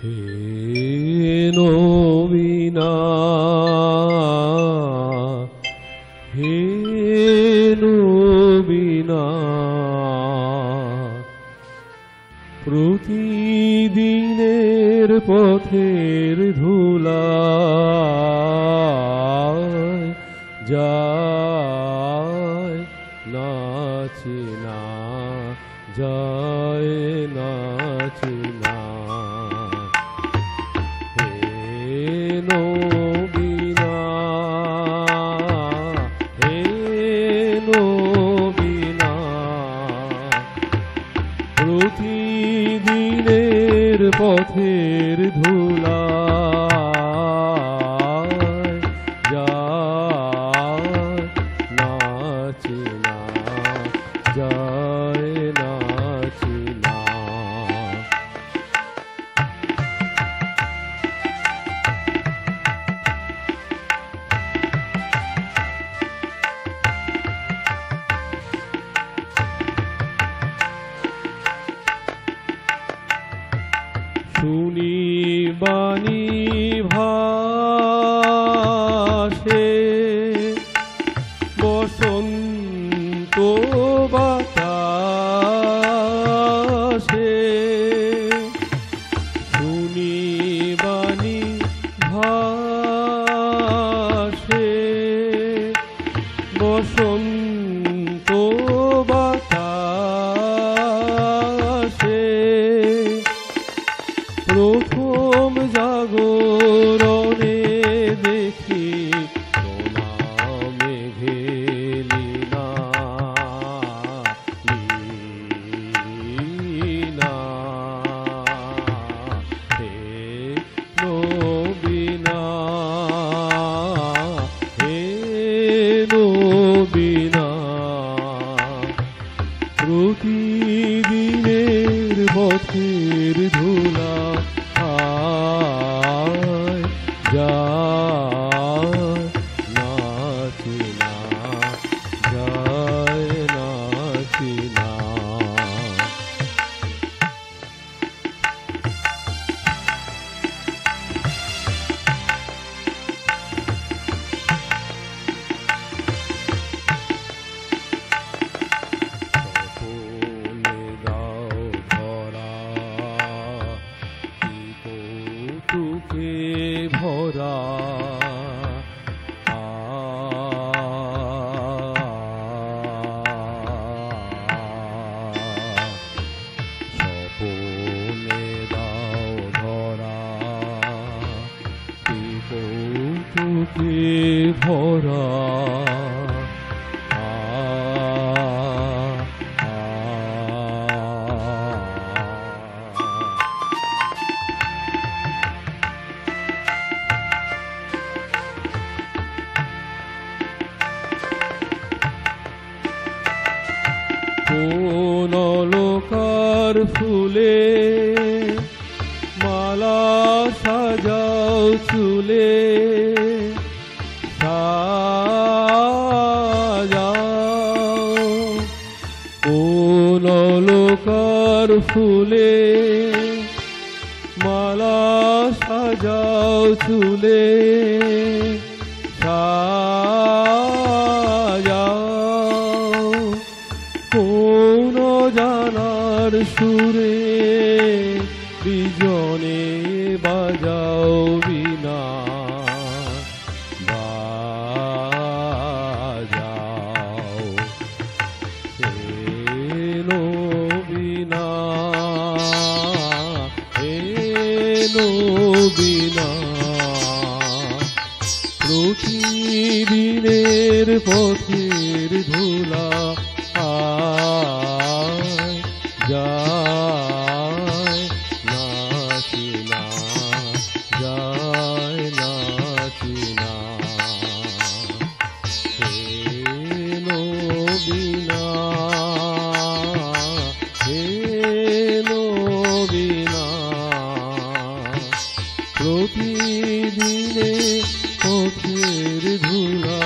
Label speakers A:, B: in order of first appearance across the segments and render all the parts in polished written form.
A: হে নবীনা, হে নবীনা, প্রতিদিনের পথের ধুলায় যায় নাচে না, যায় নাচে না। হে নবীনা, হে নবীনা, প্রতিদিনের পথের ধুলায় যায় নাচে না, যায় নাচে না। শুনি বাণী ভাসে বসন্ত বাতাসে, শুনি বাণী ভাসে বসন্ত বাতাসে, প্রথম জাগরণে দেখি সোনা মেঘে লীনা, লীনা। হে নবীনা, হে নবীনা, প্রতিদিনের পথের ধুলা যায় নাচে না, যায় নাচে না। স্বপনে দাও ধরা, কি কৌতুকে ভরা, স্বপনে দাও ধরা, কি কৌতুকে ভরা। কোন লোকার ফুলে মালা সাজাও চুলে, সাজাও। কোন লোকার ফুলে মালা সাজাও চুলে, সাজাও। কোন জানার সুরে বিজনে বাজাও বিনা, বাজাও। হে নবীনা, হে নবীনা, প্রতিদিনের পথের ধুলা যায় নাচে না, যায় নাচে না। হে নবীনা, হে নবীনা, প্রতিদিনে পথের ধুলা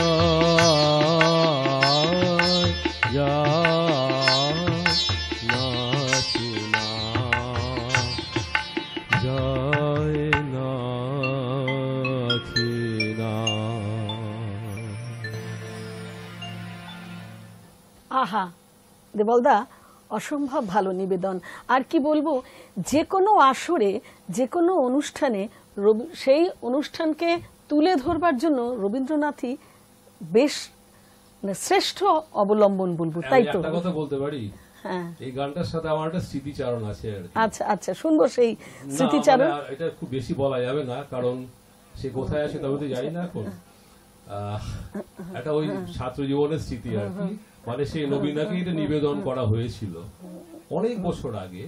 B: আহা দেবলদা, অসম্ভব ভালো নিবেদন। আর কি বলবো, যে কোনো আসরে, যে কোনো অনুষ্ঠানে সেই অনুষ্ঠানকে তুলে ধরবার জন্য রবীন্দ্রনাথই বেশ শ্রেষ্ঠ অবলম্বন বলবো, তাই তো?
C: একটা কথা বলতে পারি,
B: হ্যাঁ,
C: এই গানটার সাথে আমার একটা স্মৃতিচারণ আছে আর কি।
B: আচ্ছা আচ্ছা, শুনবো সেই স্মৃতিচারণ।
C: এটা খুব বেশি বলা যাবে না, কারণ সে কোথায় আছে তবে তো জানি না এখন। একটা ওই ছাত্র জীবনের স্মৃতি আর কি, মানে সেই নবীনাকে এটা নিবেদন করা হয়েছিল অনেক বছর আগে,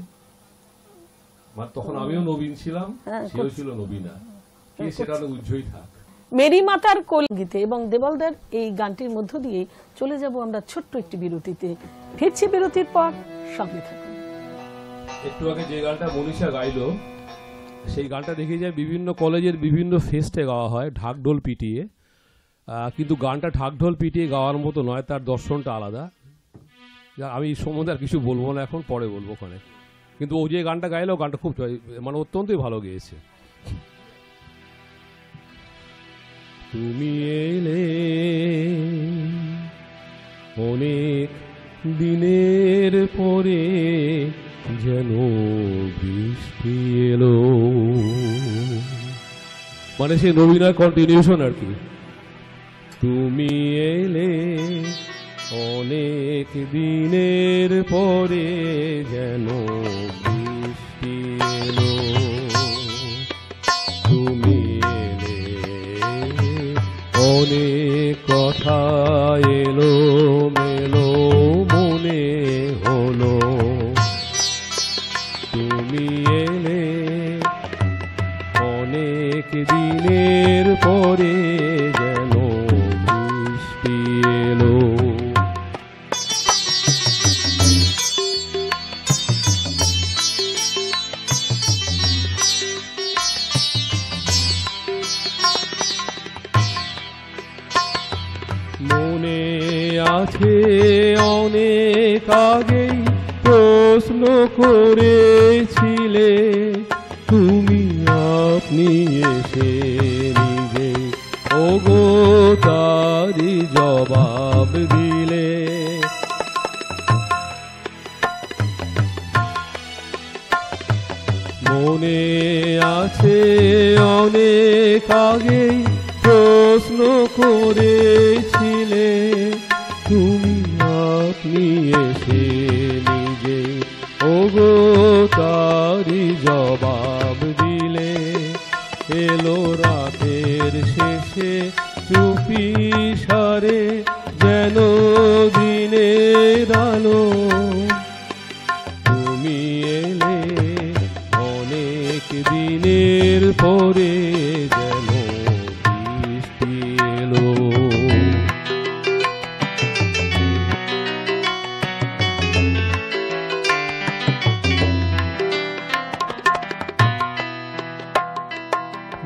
C: মানে তখন আমিও নবীন ছিলাম, সেও ছিল নবীনা, সেটা অনেক উজ্জ্বল থাক।
B: মেরি মাতার কোল গীতে এবং দেবলদার এই গানটির মধ্য দিয়ে চলে যাব আমরা ছোট্ট একটি বিরতিতে। ফিরছি বিরতির পর, সঙ্গে থাকুন।
C: একটু আগে যে গানটা মনীষা গাইলো, সেই গানটা দেখে যায় বিভিন্ন কলেজের বিভিন্ন ফেস্টে গাওয়া হয় ঢাকঢোল পিটিয়ে, কিন্তু গানটা ঢাকঢোল পিটিয়ে গাওয়ার মতো নয়, তার দর্শনটা আলাদা। আমি এই সম্বন্ধে আর কিছু বলবো না, এখন পরে বলবো ওখানে। কিন্তু ও যে গানটা গাইলো, গানটা খুব মানে অত্যন্তই ভালো গেয়েছে। তুমি এলে অনেক দিনের পরে, যেন বৃষ্টি এলো, মানে সে নবীনার কন্টিনিউশন আর কি। তুমি এলে অনেক দিনের পরে, যেন বৃষ্টি এলো, তুমি এলে অনেক কথা এলো মেলো মনে হলো, তুমি এলে অনেক দিনের পরে, যেন বৃষ্টি এলো। মনে আছে অনেক আগেই প্রশ্ন করেছিলে তুমি, আপনি এসে নিজে ওগো তারি জবাব দিলে। মনে আছে অনেক আগেই প্রশ্ন করেছিলে তুমি, আপনি এসে নিজে ওগো তারি জবাব দিলে। এলো রাতের শেষে চুপি সারে, যেন দিনের আলো, তুমি এলে অনেক দিনের পরে, যেন বৃষ্টি এলো।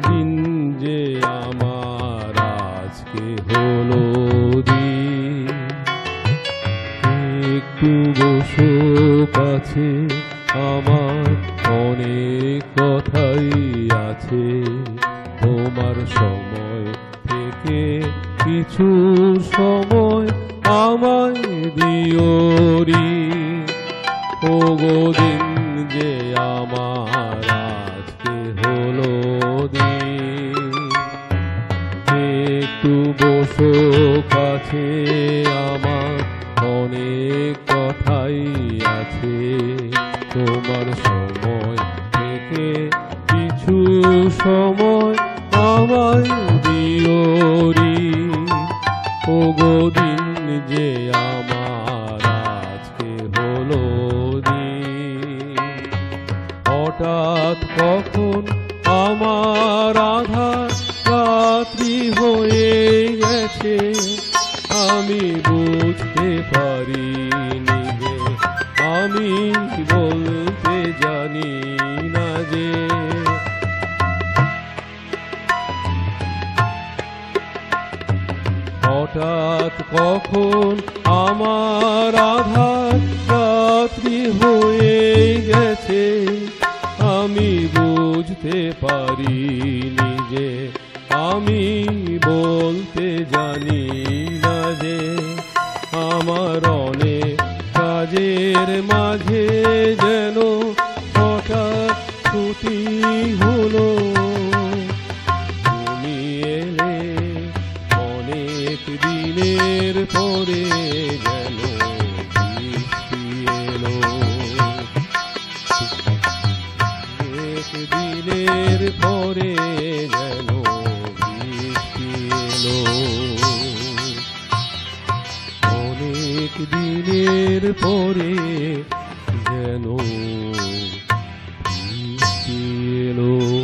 C: দিন যে আমার আজকে হলো দিন, একটু বসো কাছে, আমার অনেক কথাই আছে, তোমার সময় থেকে কিছু সময় আমায় দিও রি। ওগো দিন যে আমার আজকে হলো দিন, একটু বসো কাছে, আমার অনেক কথাই আছে, তোমার সময় থেকে কিছু সময় আমায় দিও রি। ওগো দিন যে আমার আজকে হলো দিন, হঠাৎ কখন আমার আধার রাত্রি হয়ে গেছে, আমি বুঝতে পারিনি যে, আমি বলতে জানি না যে। হঠাৎ কখন আমার আধার রাত্রি হয়ে গেছে, আমি বুঝতে পারিনি যে, আমি বলতে জানি না যে, আমার অনেক
A: মনের মাঝে যেন হঠাৎ ছুটি হলো, তুমি এলে অনেক দিনের পরে যেন বৃষ্টি এলো, অনেক দিনের পরে যেন বৃষ্টি এলো, অনেক দিনের পরে যেন বৃষ্টি এলো।